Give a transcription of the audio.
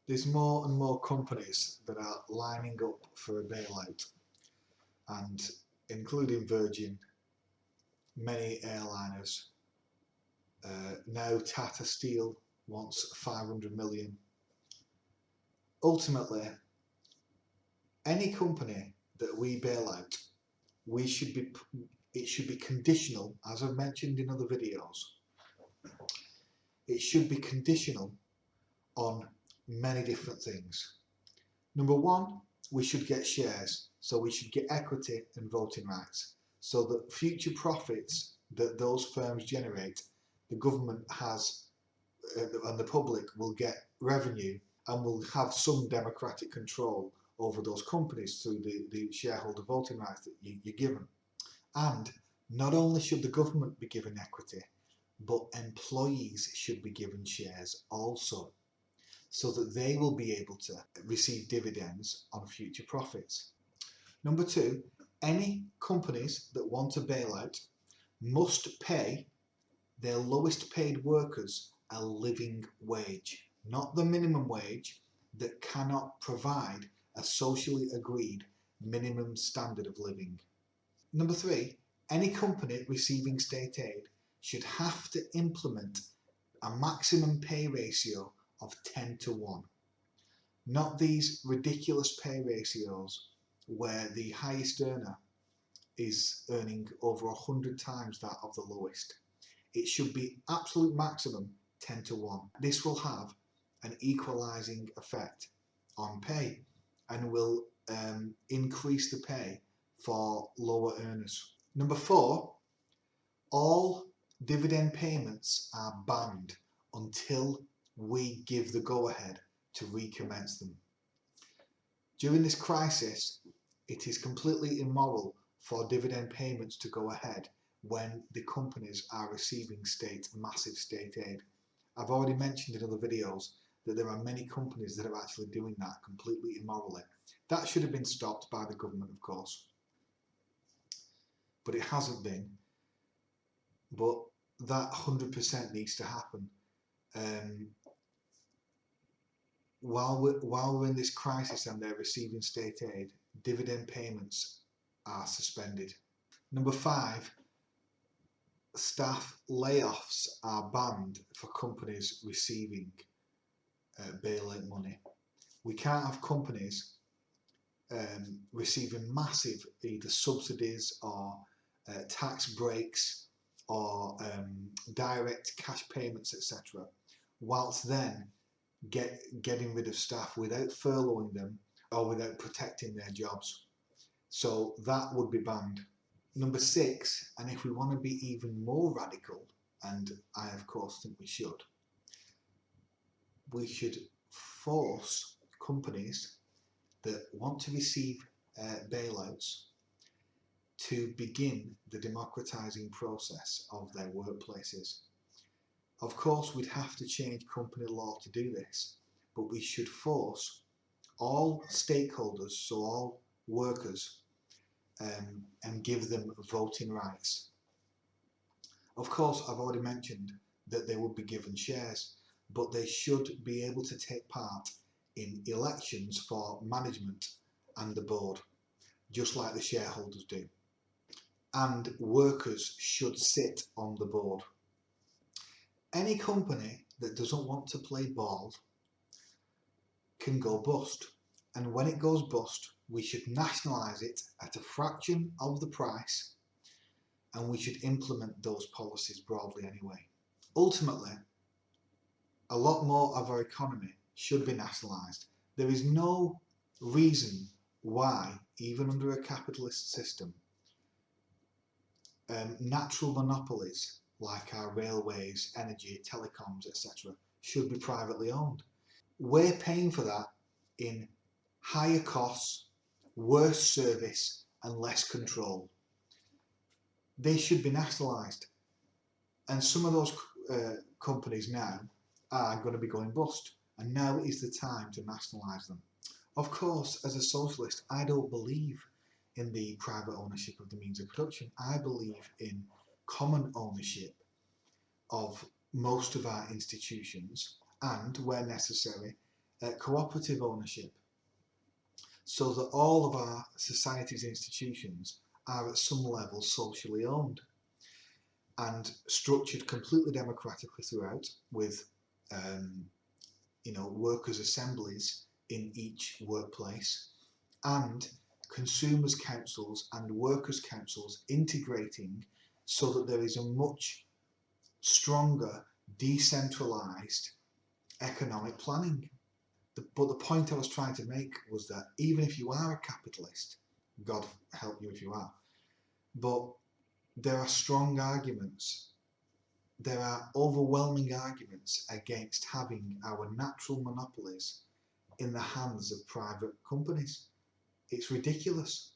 There's more and more companies that are lining up for a bailout, and including Virgin, many airliners. Now Tata Steel wants 500 million. Ultimately, any company that we bail out, it should be conditional, as I've mentioned in other videos. It should be conditional on many different things. Number one, we should get shares, so we should get equity and voting rights, so that future profits that those firms generate, the government has and the public will get revenue and will have some democratic control over those companies through the shareholder voting rights that you're given. And not only should the government be given equity, but employees should be given shares also, so that they will be able to receive dividends on future profits. Number two, any companies that want a bailout must pay their lowest paid workers a living wage, not the minimum wage that cannot provide a socially agreed minimum standard of living. Number three, any company receiving state aid should have to implement a maximum pay ratio of 10:1. Not these ridiculous pay ratios where the highest earner is earning over 100 times that of the lowest. It should be absolute maximum 10:1. This will have an equalising effect on pay and will increase the pay for lower earners. Number four, all dividend payments are banned until we give the go-ahead to recommence them. During this crisis, it is completely immoral for dividend payments to go ahead when the companies are receiving massive state aid. I've already mentioned in other videos that there are many companies that are actually doing that completely immorally. That should have been stopped by the government, of course, but it hasn't been. But that 100% needs to happen. While we're in this crisis and they're receiving state aid, dividend payments are suspended. Number five, staff layoffs are banned for companies receiving bailout money. We can't have companies receiving massive either subsidies or tax breaks or direct cash payments, etc., whilst then getting rid of staff without furloughing them or without protecting their jobs. So that would be banned. Number six, and if we want to be even more radical, and I of course think we should force companies that want to receive bailouts to begin the democratising process of their workplaces. Of course, we'd have to change company law to do this, but we should force all stakeholders, so all workers, and give them voting rights. Of course, I've already mentioned that they would be given shares, but they should be able to take part in elections for management and the board, just like the shareholders do. And workers should sit on the board. Any company that doesn't want to play ball can go bust, and when it goes bust, we should nationalise it at a fraction of the price, and we should implement those policies broadly anyway. Ultimately, a lot more of our economy should be nationalised. There is no reason why, even under a capitalist system, natural monopolies like our railways, energy, telecoms, etc., should be privately owned. We're paying for that in higher costs, worse service and less control. They should be nationalised, and some of those companies now are going to be going bust, and now is the time to nationalise them. Of course, as a socialist, I don't believe in the private ownership of the means of production. I believe in common ownership of most of our institutions and, where necessary, cooperative ownership, so that all of our society's institutions are at some level socially owned and structured completely democratically throughout, with workers' assemblies in each workplace, and consumers' councils and workers' councils integrating so that there is a much stronger decentralised economic planning. But the point I was trying to make was that even if you are a capitalist, God help you if you are, but there are strong arguments, there are overwhelming arguments against having our natural monopolies in the hands of private companies. It's ridiculous.